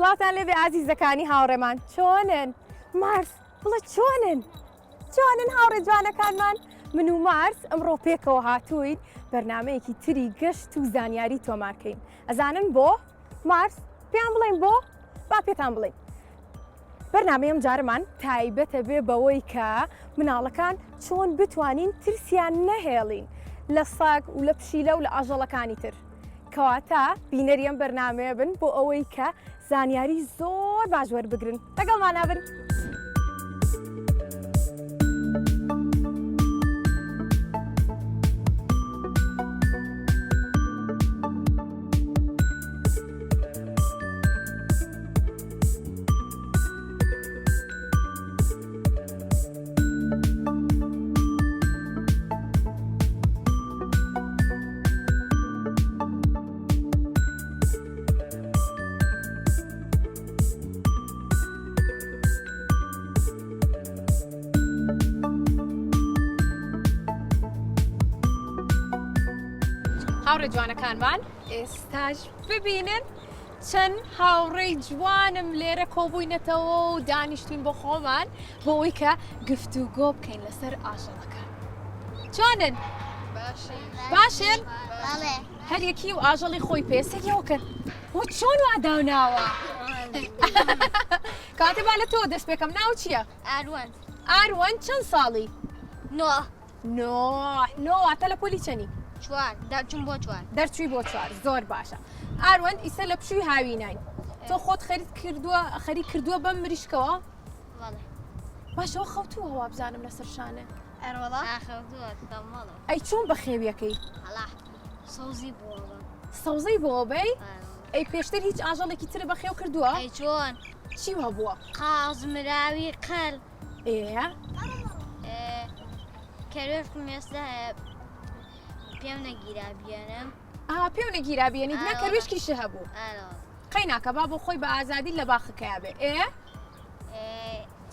سڵاتان لێبێ ئازیزەکانی هاوڕێمان چۆنن؟ مارس بڵێ چۆنن هاوڕێ جوانەکانمان؟ من و مارس ئەمڕۆ پێکەوە هاتووین بەرنامەیەکی تری گەشت و زانیاری تۆمارکەین. ئەزانن بۆ؟ مارس پێیان بڵێن بۆ؟ با پێتان بڵێن. بەرنامەیەم جارمان تایبەتە بێ بەوەی کە مناڵەکان چۆن بتوانین ترسیان نەهێڵین لە ساگ و لە پشیلە و لە ئاژەڵەکانی تر. کەواتە بینەری ئەم بەرنامەیە بن بۆ ئەوەی کە زانیاری زۆر باش وەربگرن. لەگەڵمانە بن. هاوڕێ جوانەکانمان ئێستاش ببینن چەند هاوڕێی جوانم لێرە کۆبووینەتەوە و دانیشتوین بۆ خۆمان بۆ ئەوەی کە گفتوگۆ بکەین لەسەر ئاژەڵەکان. چۆنن؟ باشن؟ هەر یەکی و ئاژەڵی خۆی پێسەریەوەکەن بۆ چۆن واداوناوە؟ کاتێبا لە تۆ دەست پێکەم ناو چییە؟ ئاروەن چەند ساڵی؟ نۆ واتە لە پۆلی چەنی؟ دەرچووی بۆ چوار. زۆر باشە. ئاروەن ئیسە لە پشووی هاوینین. تۆ خۆت خەریک کردووە بەم مریشکەوە؟ باشەوە خەوتووەوە بزانم لەسەر شانە. ئەی چۆن بە خێویەکەی؟ سەوزەی بۆ بەی؟ ئەی پێشتر هیچ ئاژەڵێکی ترە بە خێو کردووە؟ چۆن؟ چی هەبووە؟ قاز مراوی قەل. کەرێشم ئێستا پێم نەگیرابیێنم. پێو نەگیرابیێنی نەکەروێشکیشە هەبوو. قەی ناکە با بۆ خۆی بە ئازادی لە باخەکەیا بێ.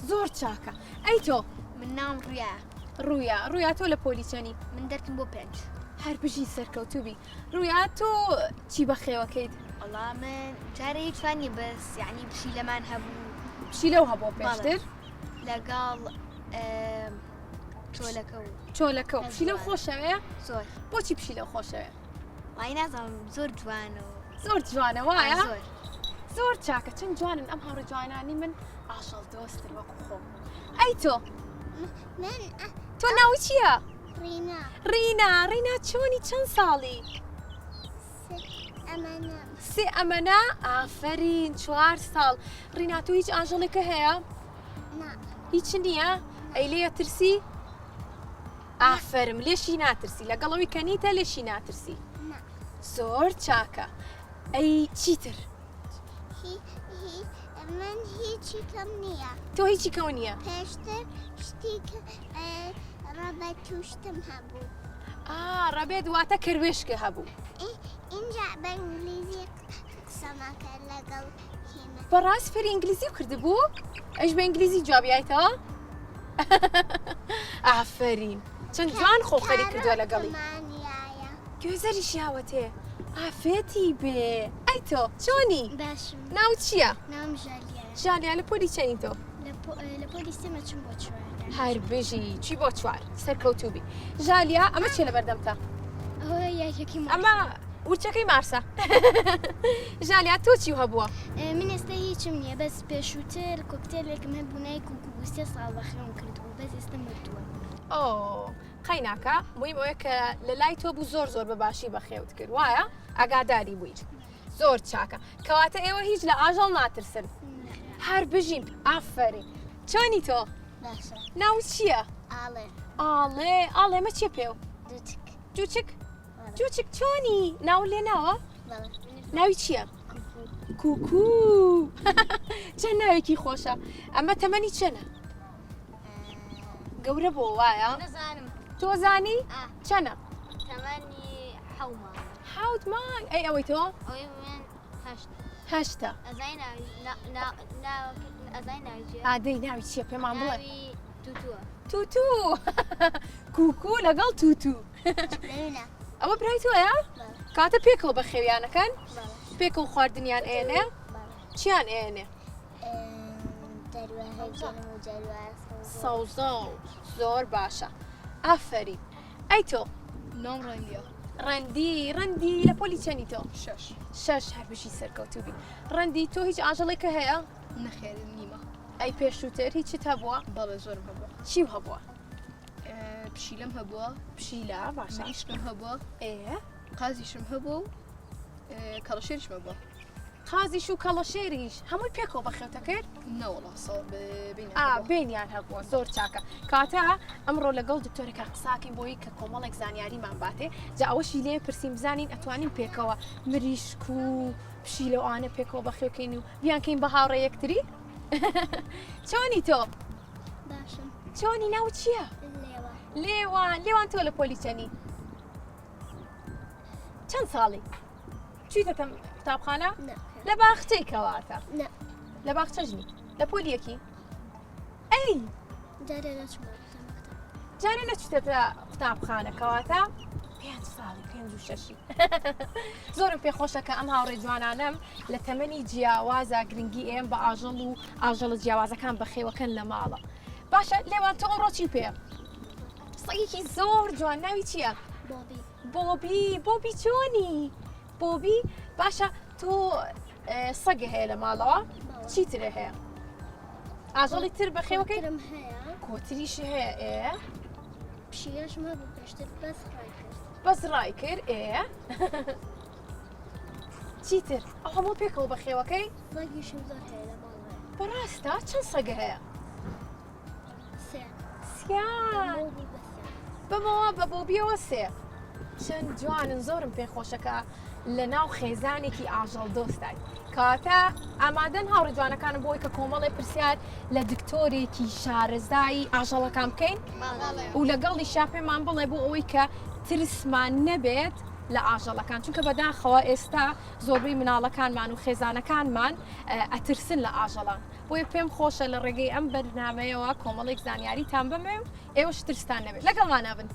زۆر چاکە. ئەی تۆ؟ من نام ڕوویا تۆ لە پۆلی چەنی؟ من دەرکم بۆ 5. هەر بژی سەرکەوتوبی. ڕوویا تۆ چی بە خێوەکەیت؟ وەڵا من جارە هیچوانی بەس یعنی پشیلەمان هەبوو. پشیلەو هەبوو پێشتر؟ لەگەڵ چۆلەکە و پشیلەو خۆشەوەیە؟ زۆر. بۆچی پشیلەو خۆشەوەیە؟ وای نازانم زۆر جوانە. زۆر جوانە وایە؟ زۆر چاکە. چەند جوانن ئەم هاوڕێ جوانانی من ئاژەڵ دۆستن وەکو خۆم. ئەی تۆ؟ تۆ ناوی چییە؟ ڕینا چۆنی چەند ساڵی؟ 3 ئەمەنە؟ ئافەرین 4 ساڵ. ڕینا تۆ هیچ ئاژەڵێکە هەیە؟ هیچ نییە؟ ئەی لێیە ترسی؟ ئافرم لێشی ناترسی لەگەڵەوەی کەنیتە لێشی ناترسی؟ زۆر چاکە. ئەی چیتر؟ من هیچی کەم نییە. تۆ هیچی کەو نییە؟ پێشتر شتی ڕەبەت توشتم هەبوو. ڕەبێت واتە کەروێشکە هەبوو. اینجا بە ئینگلیزی قسەمەکە لەگەڵ هێمە. بەڕاست فێری ئینگلیزی کردبوو؟ ئەش بە ئینگلیزی جوابیایتەوە؟ ئافرین چەند جوان خۆ خەری کردووە لەگەڵی. گوێزەریشی هاوەتێ. ئافێتی بێ. ئەی تۆ چۆنی؟ باشم. ناو چییە؟ ناوم ژالیا. ژالیا لە پۆلی چەنی تۆ؟ لە پۆلی سێمە چم بۆ 4. هەر بژی چی بۆ 4 سەرکەوتوبی. ژالیا ئەمە چێ لە بەردەمتە؟ ئەمە ورچەکەی مارسە. ژالیا تۆ چی هەبووە؟ من ئێستا هیچم نییە بەس پێشووتر کۆکتێلێکم هەبوونای کوکو 3 ساڵ بەخێوم کردبوو بەس ئێستا مردووە. قەی ناکە مویم ئەوەیە کە لە لای تۆ بوو زۆر بە باشی بەخێوت کرد وایە؟ ئاگاداری بووی. زۆر چاکە. کەواتە ئێوە هیچ لە ئاژەڵ ناترسن. هەر بژیم. ئافەری. چۆنی تۆ؟ ناو چییە؟ ئاڵێ ئەمە چیە پێو؟ جوچک چۆنی؟ ناو لێ ناوە؟ ناوی چییە؟ کوکو. چەند ناوێکی خۆشە. ئەمە تەمەنی چەنە؟ گەورە بۆ وایە؟ تۆ زانی؟ چەنە؟ تەمەنی 7 مانگ. ئەی ئەوەی تۆ؟ 8. ئادەی ناوی چییە پێمان بڵێ؟ توتو. کوکو لەگەڵ توتو. ئەوە برای تۆیە؟ کاتە پێکەوە بە خێویانەکەن؟ پێکەوە خواردنیان ئێنێ؟ چیان ئێنێ سەوزە و زۆر باشە ئافرین ئەی تۆ نام ڕەنگە ڕەندی لە پۆلی چەنی تۆ 6 هەربژی سەرکەوتوبی ڕەندی تۆ هیچ ئاژەڵێکە هەیە نەخێر نیمە ئەی پێشووتر هیچت هەبووە بەڵێ زۆرم هەبووە چی هەبووە پشیلەم هەبووە پشیلە باشە مریشکم هەبووە ئێ قازیشم هەبوو و کەڵەشێریشم هەبووە قازیش و کەڵەشێریش هەمووی پێکەوە بەخێوتە کرد نەوەڵا ساڵ بینیان هەبووە زۆر چاکە کاتە ئەمڕۆ لەگەڵ دکتۆرێکە قساکەین بۆی کە کۆمەڵێک زانیاریمان باتێ جا ئەوەشی لێ پرسییم بزانین ئەتوانین پێکەوە مریشک و پشیلەوانە پێکەوە بەخێوکەین و بیانکەین بە هاوڕێ یەکتری چۆنی تۆ باشم چۆنی ناو چییە لێوان تۆ لە پۆلی چەنی چەند ساڵی چیتە قوتابخانە لە باخچەی کەواتە لە باخچەژنی لە پۆلیەکی ئەی جارێ نەچێتە قوتابخانە کەواتە 5 ساڵی 5 زۆرم پێخۆشە کە ئەم هاوڕێ جوانانم لە تەمەنی جیاوازە گرنگی ئێم بە ئاژەڵ و ئاژەڵە جیاوازەکان بەخێوەکەن لە ماڵە باشە لێوان تۆ ئەمڕۆ پێ سەگێکی زۆر جوان ناوی چییە؟ بۆبی چۆنی؟ بۆبی باشە تۆ سەگە هەیە لە ماڵەوە چیترە هەیە؟ ئاژەڵی تر بەخێوەکەی کۆتریش هەیە ئێ؟ پشیلەشم هەبوو پێشتر بەس ڕای کرد ئێ؟ چیتر؟ ئەو هەموو پێکەوە بەخێوەکەی؟ سەگیشم زۆر هەیە لە ماڵەوە بەڕاستە چەند سەگە هەیە؟ سیان بەمەوە بە بۆبیەوە 3 چەند جوانن زۆرم پێخۆشەکە لە ناو خێزانێکی ئاژەڵ دۆستای کاتە ئامادەن هاوڕێ جوانەکانم بۆی کە کۆمەڵی پرسیار لە دکتۆرێکی شارەزایی ئاژەڵەکان بکەین و لەگەڵی شاپێمان بڵێ بۆ ئەوەی کە ترسمان نەبێت لە ئاژەڵەکان چونکە بەداخەوە ئێستا زۆربەی مناڵەکانمان و خێزانەکانمان ئەترسن لە ئاژەڵان بۆیە پێم خۆشە لە ڕێگەی ئەم بەرنامەیەوە کۆمەڵێک زانیاریتان بمێ و ئێوەش ترستان نەبێت لەگەڵمان نابن.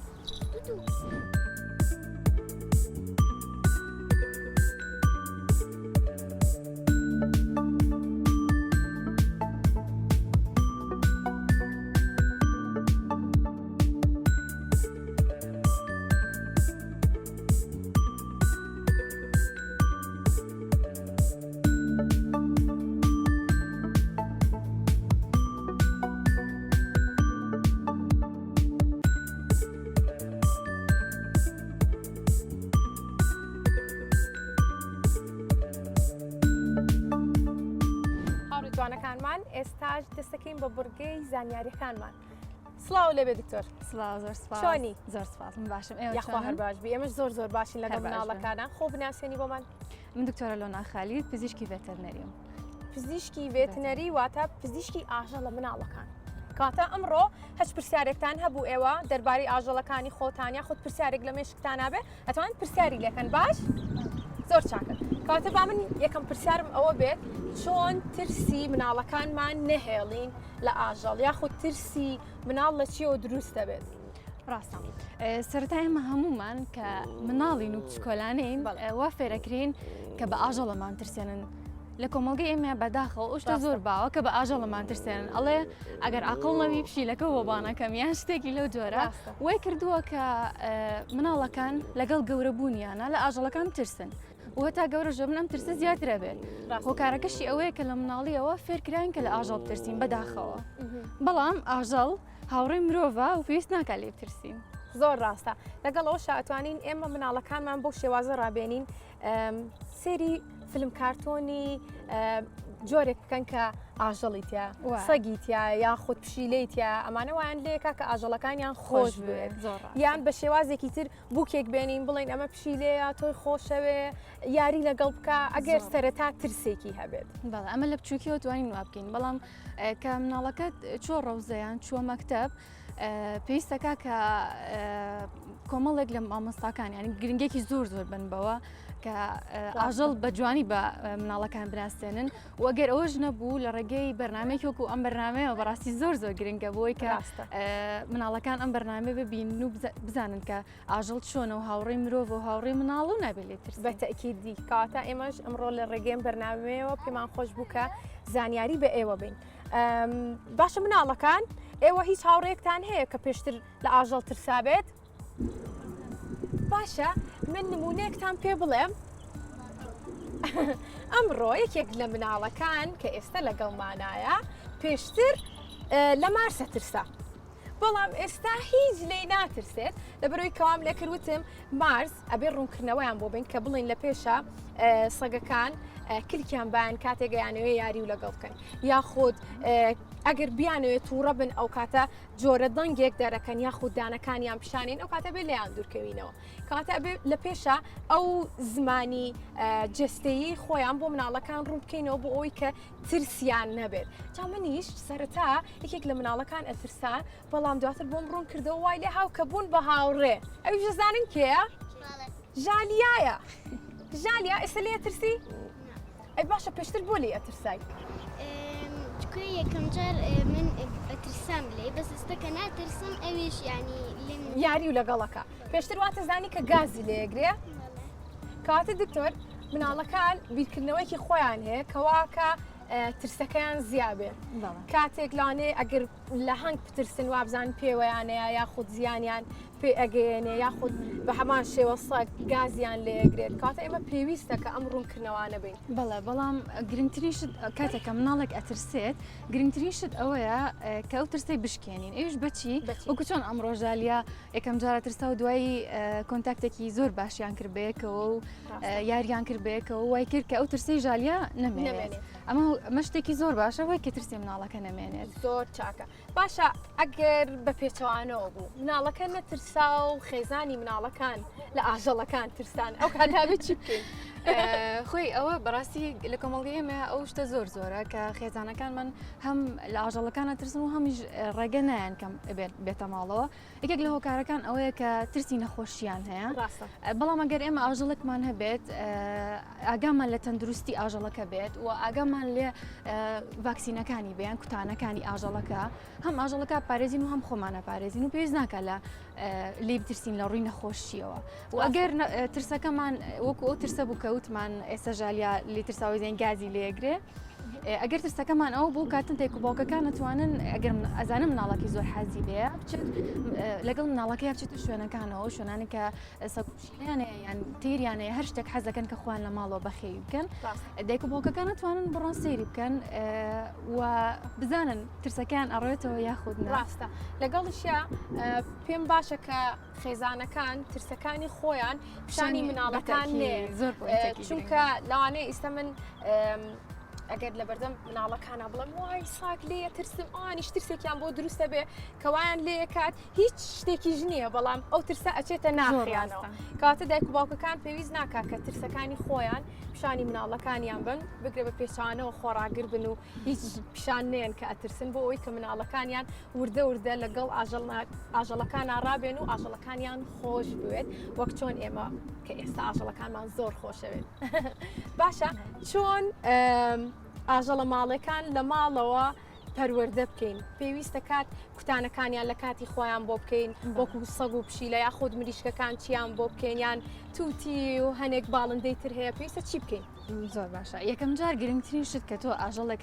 جوانەکانمان ئێستاش دەستەکەین بە بڕگەی زانیاریەکانمان. سڵاو لەبێ دکتۆر. سڵاو زۆر سپاس. چۆنی؟ زۆر سپاسم باشم. یاخوا هەر باش بی ئێمەش زۆر باشین لەگەڵ مناڵەکانە. خۆ بناسیێنی بۆمان؟ من دکتۆرە لۆنا خالید پزیشکی ڤێتەرنەریم. پزیشکی ڤێتەرنەری واتە پزیشکی ئاژەڵە مناڵەکان. کاتە ئەمڕۆ هەچ پرسیارێکتان هەبوو ئێوە دەربارەی ئاژەڵەکانی خۆتانیا خۆت پرسیارێک لە مێشکتان نابێ ئەتوانن پرسیاری لەکەن باش؟ زۆر چاکە. کاتە با من یەکەم پرسیارم ئەوە بێت چۆن ترسی مناڵەکانمان نەهێڵین لە ئاژەڵ یاخود ترسی مناڵ لە چیەوە دروست دەبێت؟ ڕاستە. سەرەتای ئێمە هەمومان کە مناڵین و پچکۆلانین وا فێرەکرین کە بە ئاژەڵەمان ترسێنن. لە کۆمەڵگەی ئێمە بەداخەوە ئەوشتە زۆر باوە کە بە ئاژەڵەمان ترسێنن ئەڵێ ئەگەر عەقڵ پشیلەکە بۆ بانەکەم یان شتێکی لەو جۆرە وای کردووە کە مناڵەکان لەگەڵ گەورەبوونیانە لە ئاژەڵەکان ترسن. و هەتا گەورە ژۆ من ئەم ترسە زیاترە بێت. هۆکارەکەشی ئەوەیە کە لە مناڵیەوە فێرکراین کە لە ئاژەڵ بترسین بەداخەوە. بەڵام ئاژەڵ هاوڕێی مرۆڤە و پێویست ناکات لێ بترسین. زۆر ڕاستە. لەگەڵەوە شاتوانین ئێمە مناڵەکانمان بۆ شێوازە ڕابێنین سێری فیلم کارتۆنی جۆرێک بکەن کە ئاژەڵیتە سەگیتە یاخود پشیلەیتە ئەمانە وایان لێکە کە ئاژەڵەکانیان خۆش بێت یان بە شێوازێکی تر بووکێک بێنین بڵین ئەمە پشیلەیە تۆی خۆشەوێ یاری لەگەڵ بکە ئەگەر سەرەتا ترسێکی هەبێت. بەڵام ئەمە لە بچووکیەوە توانین وا بکەین بەڵام کە مناڵەکەت چۆ ڕەوزەیان چووە مەکتەب پێویستەکە کە کۆمەڵێک لە مامۆستاکان ینی گرنگێکی زۆر بن بەوە کە ئاژەڵ بە جوانی بە مناڵەکان بناسێنن و ئەگەر ئەوەش نەبوو لە ڕێگەی بەرنمەی وەکو ئەم بەرنمەیە بەڕاستی زۆر گرنگە بۆی کە مناڵەکان ئەم بەرنامە ببین و بزانن کە ئاژەڵ چۆنە و هاوڕێی مرۆڤ و هاوڕێی مناڵ و نابێت لێترس بەتەکیدی کاتە ئێمەش ئەمڕۆ لە ڕێگەم بەرنمەیەوە پێمان خۆش بوو کە زانیاری بە ئێوە بین. باشە مناڵەکان ئێوە هیچ هاوڕێکتان هەیە کە پێشتر لە ئاژەڵ ترسابێت؟ باشە من نمونەیەکتان پێ بڵێم. ئەمڕۆ یەکێک لە مناڵەکان کە ئێستا لەگەڵمانایە پێشتر لە مارسە ترسا. بەڵام ئێستا هیچ لێی ناترسێت لەبەرەوەی کەوام لێکردوتم مارس ئەبێ ڕوونکردنەوەیان بۆ بین کە بڵین لە پێشە سەگەکان کلکیان بان کاتێگەیانەوەی یاری و لەگەڵ بکەن یاخود ئەگەر بیانەوێت تووڕە بن ئەو کاتە جۆرە دەنگێک دەرەکەن یاخود دانەکانیان پیشانین ئەو کاتە بێ لەیان دوورکەوینەوە کاتە لە پێشە ئەو زمانی جستەیی خۆیان بۆ مناڵەکان ڕوو بکەینەوە بۆ ئەوی کە ترسیان نەبێت. جا منیش سەرەتا یەکێک لە مناڵەکان ئەترسان بەڵام دواتر بۆم ڕوون کردەوە وای لێ هاو کە بوون بە هاوڕێ. ئەویش دەزانن کێیە؟ ژالیایە. ژالیا ئێستا لێ ترسی؟ ئەی باشە پێشتر بۆ لێ ئەترسای؟ چکە یەکەم جار من ئەترسام لێ بەس ئێستا کە ناترسم ئەویش ینی یاری و لەگەڵەکە. پێشتر واتە زانی کە گازی لێگرێ؟ کاتە دکتۆر مناڵەکان بیرکردنەوەیکی خۆیان هەیە کەواکە ترسەکەیان زیابێ. کاتێک لانێ ئەگەر لە هەنگ بترسن وابزان پێوەیانەیە یاخود زیانیان پێ ئەگەێنێ یاخود بە هەمان شێوە سەگ گازیان لێگرێت کاتە ئێمە پێویستە کە ئەم ڕوونکردنەوانە بین. بەڵێ بەڵام گرنگترین شت کاتێککە مناڵێک ئەترسێت گرنگترین شت ئەوەیە کە ئەو ترسی بشکێنین ئەوش بچی وەکو چۆن ئەم ڕۆژالیا یەکەم جارە ترسا و دوایی کۆنتاکتێکی زۆر باشیان کردبەیەکەوە و یاریان کردبەیەکەوە وای کرد کە ئەو ترسی ژالیا نەمێنێت. ئەمە شتێکی زۆر باشە وای کە ترسی مناڵەکە نەمێنێت. زۆر چاکە. باشە ئەگەر بە پێچەوانەوە بوو مناڵەکە نەترسا و خێزانی مناڵەکان لە ئاژەڵەکان ترسان ئەو کاتابێت چی بکەین؟ خۆی ئەوە بەڕاستی لە کۆمەڵگەی ئێمە ئەو شتە زۆرە کە خێزانەکان من هەم لە ئاژەڵەکانە ترسن و هەمیش ڕێگە نایەن کەم بێتە ماڵەوە. یەکێک لە هۆکارەکان ئەوەیە کە ترسی نەخۆشییان هەیە بەڵام ئەگەر ئێمە ئاژەڵێکمان هەبێت ئاگامان لە تەندروستی ئاژەڵەکە بێت و ئاگامان لێ ڤاکسینەکانی بیان کوتانەکانی ئاژەڵەکە هەم ئاژەڵەکە پارێزین و هەم خۆمانە پارێزین و پێویست ناکە لە لێ بترسین لە ڕووی نەخۆشیەوە و ئەگەر ترسەکەمان وەکو ئەو ترسە بوو کەوتمان ئێستا ژالیا لێ ترساوی زێن گازی لێگرێ ئەگەر ترسەکەمان ئەو بوو کاتن تێک و باوکەکان نتوانن ئەگەر ئەزانم مناڵەکی زۆر حەزی لێ لەگەڵ مناڵەکەی بچێت شوێنەکانەوە شوێنانی کە سەکوشیانەیە یان تێریانەیە هەر شتێک حەزەکەن کە خوان لە ماڵەوە بەخێوی بکەن دایک و باوکەکان نتوانن بڕۆن سەیری بکەن و بزانن ترسەکەیان ئەڕێتەوە یاخود ڕاستە لەگەڵشیا پێم باشە کە خێزانەکان ترسەکانی خۆیان پیشانی مناڵەکان نێ زۆر چونکە لەوانەیە ئێستا من ئەگەر لە بەردەم مناڵەکانە بڵم وای ساک لێ ترسم ئانیش ترسێکیان بۆ دروستە بێ کەوایان لێ کات هیچ شتێکی ژنیە بەڵام ئەو ترسە ئەچێتە ناخیانەوە کاتە دایک و باوکەکان پێویست ناکا کە ترسەکانی خۆیان پیشانی مناڵەکانیان بن بگرێ بە پێچانەوە خۆراگر بن و هیچ پیشان نێن کە ئەترسن بۆ ئەوی کە مناڵەکانیان وردە لەگەڵ ئاژەڵەکان ڕابێن و ئاژەڵەکانیان خۆش بوێت وەک چۆن ئێمە کە ئێستا ئاژەڵەکانمان زۆر خۆشەوێت. باشە چۆن ئاژەڵە ماڵەکان لە ماڵەوە پەروەردە بکەین پێویستە کات کوتانەکانیان لە کاتی خۆیان بۆ بکەین وەکو سەگ و پشیلە یاخود مریشکەکان چیان بۆ بکەین یان تووتی و هەنێک باڵندەی تر هەیە پێویستە چی بکەین؟ زۆر باشە یەکەم جار گرنگترین شت کە تۆ ئاژەڵێک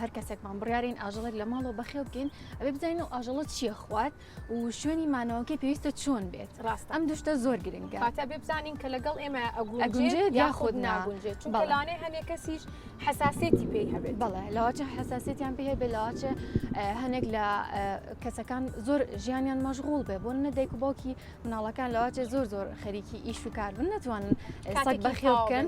هەر کەسێکمان بڕیارین ئاژەڵێک لە ماڵەوە بەخێو بکەین ئەبێ بزانین و ئاژەڵە چیە خوات و شوێنی مانەوەکەی پێویستە چۆن بێت ڕاست ئەم دوشتە زۆر گرنگە کاتە بێ بزانین کە لەگەڵ ئێمە ئەگونجێت یاخود ناگونجێت چونکە لانەی هەنێک کەسیش حساسێتی پێی هەبێت. بەڵێ لەواچە حساسێتیان پێ هەبێت لەواچە هەنێک لە کەسەکان زۆر ژیانیان مەشغوڵ بێ بۆ نەدایک و باوکی مناڵەکان لەواچە زۆر خەریکی ئیش و کار بن نەتوانن سەگ بەخێو بکەن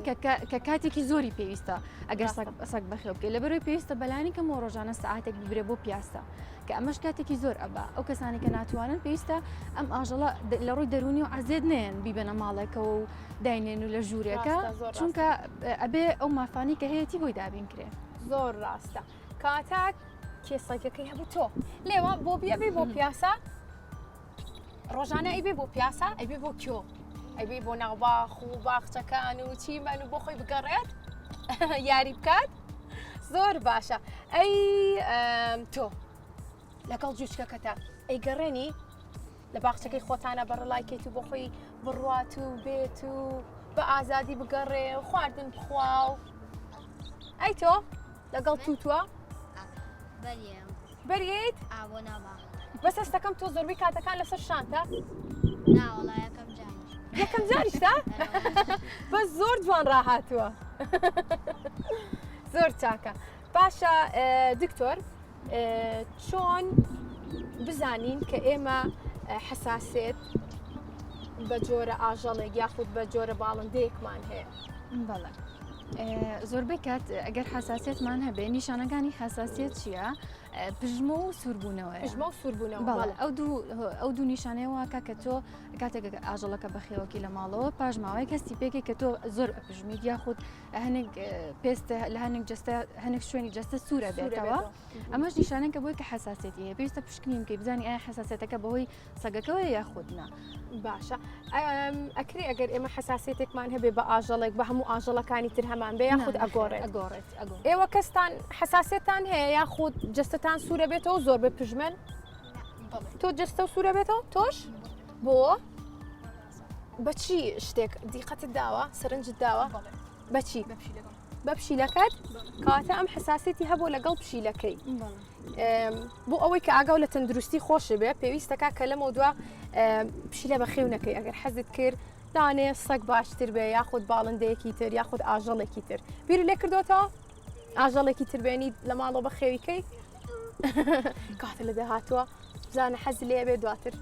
کە کاتێکی زۆری پێویستە ئەگەر سەگ بەخێو بکەین لەبەرەوەی پێویستە بەلانی کەم و ڕۆژانە سەعاتێک ببرێ بۆ پیاسە کە ئەمەش کاتێکی زۆر ئەبا ئەو کەسانی کە ناتوانن پێویستە ئەم ئاژەڵە لە ڕووی دەرونی و عەزێت نێن بیبەنە ماڵێکەوە و داینێن و لە ژوورێکە چونکە ئەبێ ئەو مافانی کە هەیەی بۆی دابینکرێ. زۆر ڕاستە کاتاک کێسەکەی هەبوو تۆ لێوە بۆ بێ بۆ پیاسە ڕۆژانە ئەیبێ بۆ پیاسە ئەیبێ بۆ کیۆ ئەبێ بۆ ناوباخ و باخچەکان و چیمان و بۆ خۆی بگەڕێت یاری بکات زۆر باشە ئەی تۆ لەگەڵ جوچکەکەتە ئەی گەڕێنی لە باخچەکەی خۆتانە بەڕڵایکەیت و بۆ خۆی بڕوات و بێت و بە ئازادی بگەڕێ و خواردن بخوا و ئەی تۆ لەگەڵ تووتووە بەریە بەریت ئاوە نابا بەس هەستەکەم تۆ زۆربەی کاتەکان لەسەر شانتە ناوەڵا یەکەم جانیش یەکەم جاریشتا بەس زۆر جوان ڕاهاتووە زۆر چاکە باشە دکتۆر چۆن بزانین کە ئێمە حساسێت بە جۆرە ئاژەڵێک یاخود بە جۆرە باڵندەیەکمان هەیە بەڵێ زۆربەی کات ئەگەر حساسیتمان هەبێ نیشانەکانی حساسیت چییە؟ پژمە و سووربوونەوەی پژمە و سووربوونەوە بەڵێ ئەو دوو نیشانەیەوە کە تۆ کاتێک ئاژەڵەکە بەخێوەکی لە ماڵەوە پاژماوەی کەستی پێکی کە تۆ زۆر ئەپژمیت یاخود هەنێک پێستە لە هەنێک جستە هەنێک شوێنی جستە سوورە بێتەوە ئەمەش نیشانەکە بۆی کە حساسیتی هەیە پێویستە پشکنیم کە بزانانی ئایا حساسیتەکە بەهۆی سەگەکەوە یاخودنا باشە ئەکری ئەگەر ئێمە حساسیتێکمان هەبێ بە ئاژەڵێک بە هەموو ئاژەڵەکانی تر هەمان بێ یاخود ئەگۆڕێت ئێوە کەستان حساسیتتان هەیە یاخود جستتان سوورە بێتەوە زۆر بە پژمن تۆ جستە و سوورە بێتەوە تۆش بۆ بەچی شتێک دیقەتت داوە سەرنجت داوە بەچی بە پشیلەکەت کاتە ئەم حساسیتی هەبوو لەگەڵ پشیلەکەی بۆ ئەوەی کە ئاگاو لە تەندروستی خۆشە بێ پێویستەکە کە لەمە دووە پشیلە بەخێونەکەی ئەگەر حەزت کرد دانێ سەگ باشتر بێ یاخود باڵندەیەکی تر یاخود ئاژەڵێکی تر بیر لێ کردوتەوە ئاژەڵێکی تر بێنی لە ماڵەوە بە خێویکەی کاتە لە داهاتووە بزانە حەز لێ بێ دواتر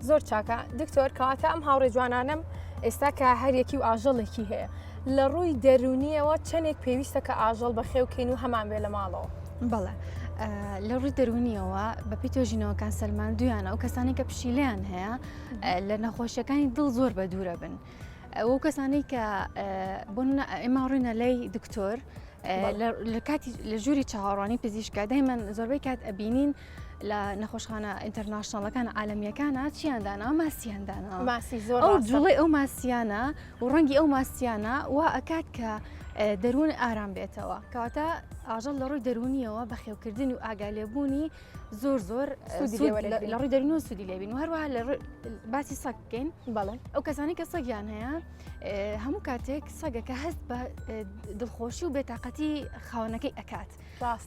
زۆر چاکە دکتۆر کاتە ئەم هاوڕێ جوانانم ئێستا کە هەرێکی و ئاژەڵێکی هەیە لە ڕووی دەرونیەوە چەندێک پێویستە کە ئاژەڵ بەخێوکەین و هەمان بێ لە ماڵەوە بەڵێ لە ڕووی دەرونیەوە بەپی تۆژینەوەکان سەلمان دویانە ئەو کەسانی کە پشیلیان هەیە لە نەخۆشیەکانی دڵ زۆر بە دوورە بن ئەو کەسانەی کە بۆن ئێمە ڕووینە لەی دکتۆر لە کاتی لە ژووری چاوەڕوانی پزیشکە دەیمەن زۆربەی کات ئەبینین لە نەخۆشخانە ئینتەرناشناڵەکان عالەمیەکانە چیاندانا ماسیاندانا ماسی زۆر ئەو جوڵی ئەو ماسیانە و ڕەنگی ئەو ماسیانە وا ئەکات کە دەروون ئارام بێتەوە کەواتە ئاژەڵ لە ڕووی دەرونیەوە بە خێوکردنی و ئاگالێبوونی زۆر لە ڕووی دەرونی و سوودی لێبین و هەروەها لە باسی سەگ بکەین بەڵێ ئەو کەسانی کە سەگیان هەیە هەموو کاتێک سەگەکە هەست بە دڵخۆشی و بێتاقەتی خاوەنەکەی ئەکات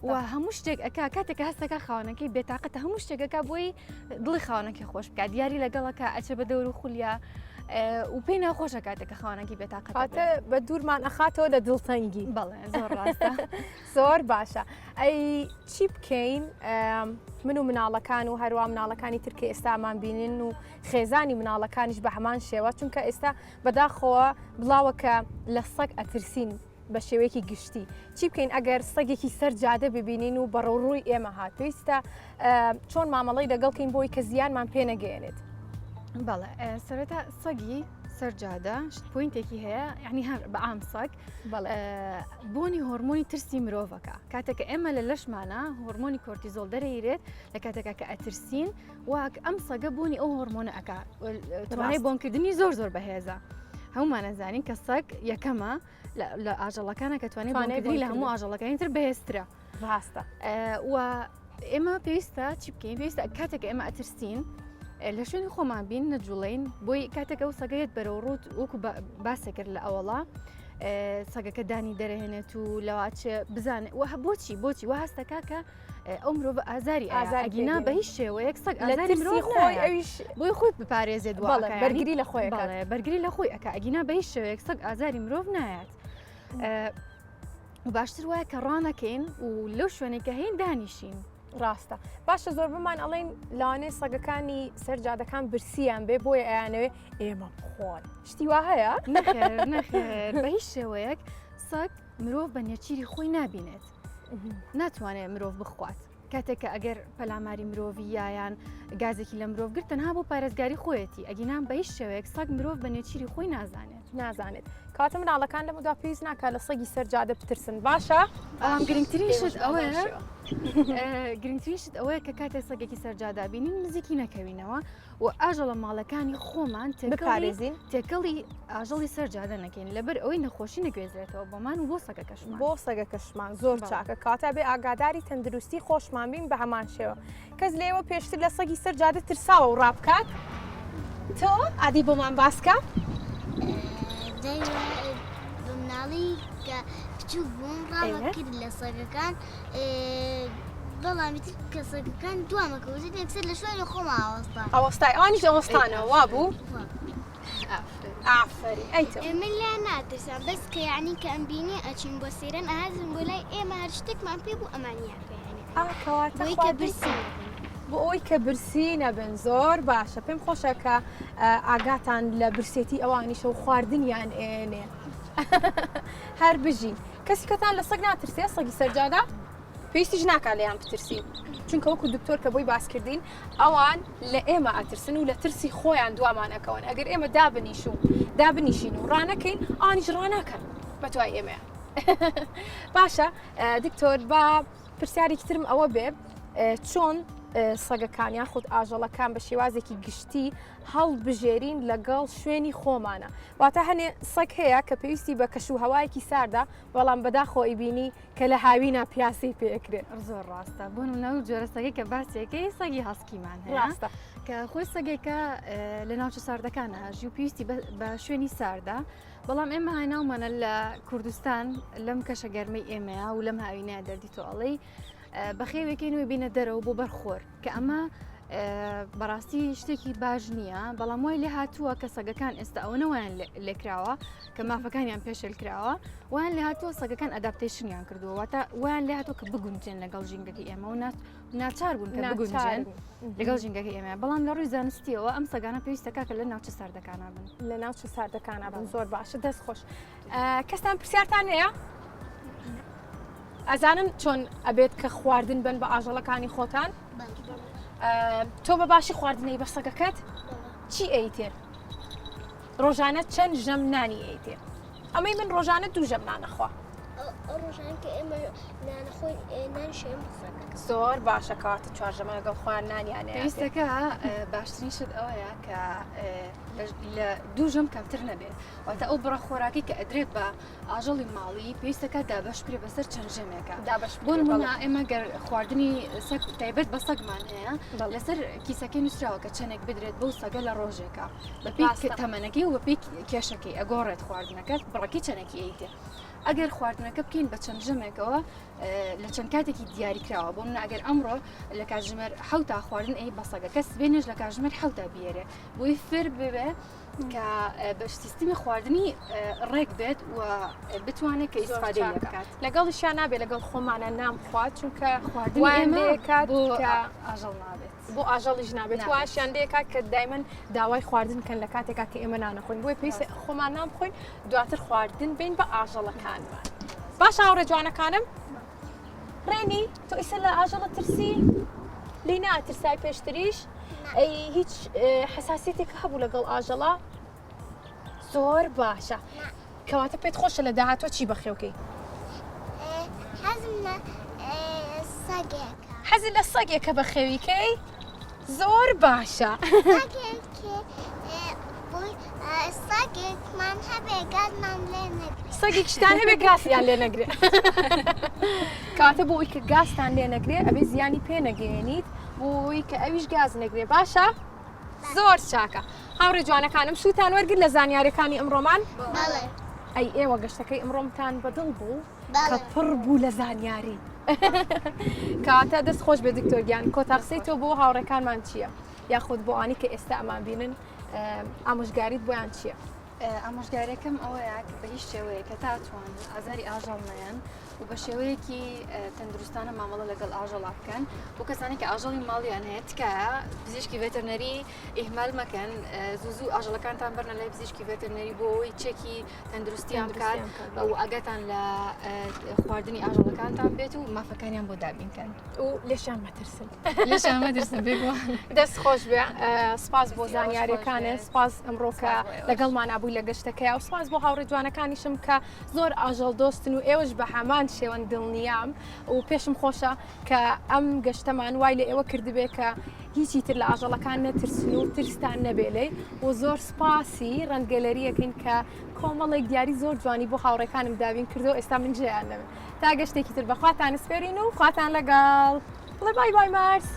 و هەموو شتێک ئەکا کاتێکە هەستەکە خاوەنەکەی بێتاقەتە هەموو شتێکەکە بۆی دڵی خاوەنەکەی خۆش بکات دیاری لەگەڵەکە ئەچە بە دەور و خولیا و پێی ناخۆشە کاتێکە خاوەنەکەی بێتاقەتە بە دوورمان ئەخاتەوە لە دڵتەنگی بەڵێ زۆر ڕاستە زۆر باشە ئەی چی بکەین من و مناڵەکان و هەروە مناڵەکانی ترکە ئێستامان بینین و خێزانی مناڵەکانیش بە هەمان شێوە چونکە ئێستا بەداخەوە بڵاوەکە لە سەگ ئەترسین بە شێوەیەکی گشتی چی بکەین ئەگەر سەگێکی سەرجادە ببینین و بەڕۆڕووی ئێمە هات پێویستە چۆن مامەڵی لەگەڵکەین بۆی کە زیانمان پێ نەگەێنێت بەڵێ سەرەتا سەگی سەرجادە پوینتێکی هەیە یعنی هەر بە ئام سەگ بۆنی هۆرمۆنی ترسی مرۆڤەکە کاتێکە ئێمە لە لەشمانە هۆرمۆنی کۆرتیزۆل دەرەیرێت لە کاتێکە کە ئەترسین واک ئەم سەگە بوونی ئەو هۆرمۆنە ئەکا توانای بۆنکردنی زۆر بەهێزە هەمومانەزانین کە سەگ یەکەمە لە ئاژەڵەکانە کە توانێت بۆنکردنی لە هەموو ئاژەڵەکانی تر بەهێزترە ڕاستە و ئێمە پێویستە چی بکەین پێویستە کاتێکە ئێمە ئەترسین لە شوێنی خۆمان بین نەجوڵین بۆی کاتێکە ئەو سەگەیت بەرەو ڕوت وەکو باسێکرد لە ئەوەڵا سەگەکە دانی دەرەهێنێت و لەواچێ بزانێت بۆچی وە هەستەکە کە ئەو مرۆڤ ئازاری ئاگینا بە هیچ شێوەیەک سەگ ئازاری مرۆڤ خۆی ئەویش بۆی خۆت بپارێزێت بەرگری لە خۆی بەرگری لە خۆی ئەکا ئەگینا بە هیچ شێوەیەک سەگ ئازاری مرۆڤ نایەت و باشتر وایە کە ڕانەکەین و لەو شوێنێکە هەین دانیشین ڕاستە باشە زۆر بمان ئەڵێن لاوانەیە سەگەکانی سەرجادەکان برسیان بێ بۆیە ئەیانەوێ ئێمە بخۆن شتی وا هەیە نەخێر بە هیچ شێوەیەک سەگ مرۆڤ بە نێچیری خۆی نابینێت ناتوانێت مرۆڤ بخوات کاتێککە ئەگەر پەلاماری مرۆڤی یایان گازێکی لە مرۆڤ گرت تەنها بۆ پارێزگاری خۆیەتی ئەگینان بە هیچ شێوەیەک سەگ مرۆڤ بە نێچیری خۆی نازانێت نازانێت کاتە مناڵەکان لەمەدا پێویست ناکات لە سەگی سەرجادە بترسن باشە؟ بەڵام گرنگترینشت ئەوەیە گرنگترینشت ئەوەیە کە کاتێک سەگێکی سەرجادا بینین نزیکی نەکەوینەوە و ئاژەڵە ماڵەکانی خۆمان بپارێزین تێکەڵی ئاژەڵی سەرجادە نەکەین لەبەر ئەوەی نەخۆشی نەگوێزرێتەوە بۆمان و بۆ سەگەکەشمان بۆ سەگەکەشمان زۆر چاکە کاتە بێ ئاگاداری تەندروستی خۆشمان بین بە هەمان شێوە کەس لێوە پێشتر لە سەگی سەرجادە ترساوە و ڕابکات تۆ ئادی بۆمان باسکە؟ مناڵی کە کچوو بووم ڕاوە کرد لە سەگەکان بەڵامی کە سەگەکان دوامەکەوتێت یەکسەر لە شوێنی خۆم ئەوەستای ئەوانیش ئەوەستانەوە وا بوو؟ ئافرین ئەیتە من لا ناترسان بەس کە یعنی کە ئەم بینێ ئەچین بۆ سێرەن ئاهازم بۆ لای ئێمە هەر شتێکمان پێ بوو ئەمانیاکەیانی کە برسی بۆ ئەوی کە برسی نەبن زۆر باشە پێم خۆشە کە ئاگاتان لە برسێتی ئەوانیشە و خواردنیان ئێنێ هەر بژی کەسی کەتان لە سەگ ناترسێ سەگی سەرجادا پێویستیش ناکات لەیان بترسین چونکە وەکو دکتۆر کە بۆی باسکردین ئەوان لە ئێمە ئەترسن و لە ترسی خۆیان دوامانەکەون ئەگەر ئێمە دابنیشین و ڕانەکەین ئانیش ڕاناکەن بە توای ئێمە باشە دکتۆر بە پرسیارێکی ترم ئەوە بێ چۆن سەگەکانیان خودت ئاژەڵەکان بە شێوازێکی گشتی هەڵبژێرین لەگەڵ شوێنی خۆمانە واتە هەنێ سەگ هەیە کە پێویستی بە کەش و هەوایەکی ساردا بەڵام بەداخۆی بینی کە لە هاوینا پیاسی پێکرێت زۆر ڕاستە بۆ ناو جۆرە سەگەی کە باسیەکەی سەگی هەسکیمان هەیە ڕاستە کە خۆی سەگێکە لە ناوچە ساردەکانە هەژی و پێویستی بە شوێنی ساردا بەڵام ئێمە هایناومانە لە کوردستان لەم کەشە گەرمەی ئێمەیە و لەم هاوینەیە دەردیتۆڵی بەخێوێکینەوەی بینە دەرەوە بۆ بەرخۆر کە ئەمە بەڕاستی شتێکی باش نییە بەڵام وای لێ هاتووە کە سەگەکان ئێستا ئەوەنەوەیان لێکراوە کە مافەکانیان پێشێلکراوە ویان لێ هاتووە سەگەکان ئەداپتیشنیان کردووە واتە ویان لێ هاتووە کە بگونجێن لەگەڵ ژینگەکەی ئێمە و ناچار بوون کە بگونجێن لەگەڵ ژینگەکەی ئێمە بەڵام لە ڕووی زانستیەوە ئەم سەگانە پێویستەکە کە لە ناوچە ساردەکانە بن لە ناوچە ساردەکانە بن زۆر باشە دەست خۆش کەستان پرسیارتان هەیە؟ ئەزانن چۆن ئەبێت کە خواردن بن بە ئاژەڵەکانی خۆتان؟ تۆ بە باشی خواردنەی بە سەگەکەت؟ چی ئەیتێ؟ ڕۆژانە چەند ژەم نانی ئەیتێ؟ ئەمەی من ڕۆژانە 2 ژەم نانەخوا ڕۆژان کە ئێمە نانەخۆی نانشێن زۆر باشە کاتە 4 ژەمە لەگەڵ خۆیان نانیانەیە پێویستەکە باشترین شت ئەوەیە کە لە 2 ژەم کەمتر نەبێت واتە ئەو بڕە خۆراکی کە ئەدرێت بە ئاژەڵی ماڵی پێویستەکە دابەش پێ بەسەر چەند ژەمێکە بۆ نمونە ئێمە گەر خواردنی سەگ تایبەت بە سەگمان هەیە لەسەر کیسەکەی نووسراوە کە چەندێک بدرێت بەو سەگە لە ڕۆژێکە بەپی تەمەنەکەی و بەپی کێشەکەی ئەگۆڕێت خواردنەکەت بڕەکی چەندێکی ئەیتێ ئەگەر خواردنەکە بکەین بە چەند ژەمێکەوە لە چەند کاتێکی دیاریکراوە بۆ منە ئەگەر ئەمڕۆ لە کاتژمێر 7 خواردن ئەی بە سەگە کەس بێنێش لە کاتژمێر 7 بیێرێ بۆی فێر ببێ کە بە سیستمی خواردنی ڕێک بێت و بتوانێت کە ئیسفادەی لێ بکات لەگەڵیشیان نابێت لەگەڵ خۆمانە نامخوات چونکە خواردنیان لێکات ئاژەڵ نابێت بۆ ئاژەڵیش نابێت واشیان لێکات کە دایمەن داوای خواردن کەن لە کاتێکا کە ئێمە نانەخۆین بۆی پێویستە خۆمان نامخۆین دواتر خواردن بین بە ئاژەڵەکانمان باش هاوڕێ جوانەکانم ڕێنی تۆ ئیسە لە ئاژەڵە ترسی لی ناترسای پێشتریش ئەی هیچ حساسیتێکە هەبوو لەگەڵ ئاژەڵە زۆر باشە کەواتە پێت خۆشە لە داهاتوە چی بەخێوکەی حەزی لە سەگێکە بەخێویکەی زۆر باشە سەگێکمان هەبێ گازمان لێ نەگرێت سەگێکشتان هەبێ گاسیان لێ نەگرێت کاتە بۆ ئەوی کە گاستان لێ نەگرێت ئەبێ زیانی پێ نەگەێنیت بۆی کە ئەویش گاز نەگرێ باشە؟ زۆر چاکە هاوڕێ جوانەکانم سووتان وەرگرت لە زانیاریەکانی ئەمڕۆمان؟ ئەی ئێوە گەشتەکەی ئەمڕۆمتان بەدڵ بوو کە پڕ بوو لە زانیاری کاتە دەست خۆش بێ دکتۆرگیان کۆتاقسەی تۆ بۆ هاوڕێکانمان چییە؟ یاخود بۆ ئانی کە ئێستا ئەمان بینن ئامۆژگاریت بۆیان چییە؟ ئامۆژگاریەکەم ئەوەیە کە بە هیچ شێوەیە کە تاتوان ئازاری ئاژەڵ نەیەن و بە شێوەیەکی تەندروستانە مامەڵە لەگەڵ ئاژەڵا بکەن بۆ کەسانی کە ئاژەڵی ماڵیان هەیە تکایە پزیشکی ڤێتەرنەری ئیهمال مەکەن زوو ئاژەڵەکانتان بەرنە لای پزیشکی ڤێتەرنەری بۆ ئەوەی چێکی تەندروستیان بکات و ئەگەتان لە خواردنی ئاژەڵەکانتان بێت و مافەکانیان بۆ دابینکەن و لێشان مەترسن لێشان مەترسن بێگوان دەست خۆش بێ سپاس بۆ زانیاریەکانت سپاس ئەمڕۆکە لەگەڵمان ئابووی لە گەشتەکەی و سپاس بۆ هاوڕێ جوانەکانیشم کە زۆر ئاژەڵ دۆستن و ئێوەش بە هەمان شێوەن دڵنیام و پێشم خۆشە کە ئەم گەشتەمان وای لە ئێوە کردبێ کە هیچی تر لە ئاژەڵەکان نەترسن و ترستان نەبێلێ و زۆر سپاسی ڕەنگەلەریەکەین کە کۆمەڵێک دیاری زۆر جوانی بۆ هاوڕێکانم دابین کردو ئێستا من جێیان نەبن تا گەشتێکی تر بەخواتان سپێرین و خواتان لەگەڵ بڵێ بای بای مارس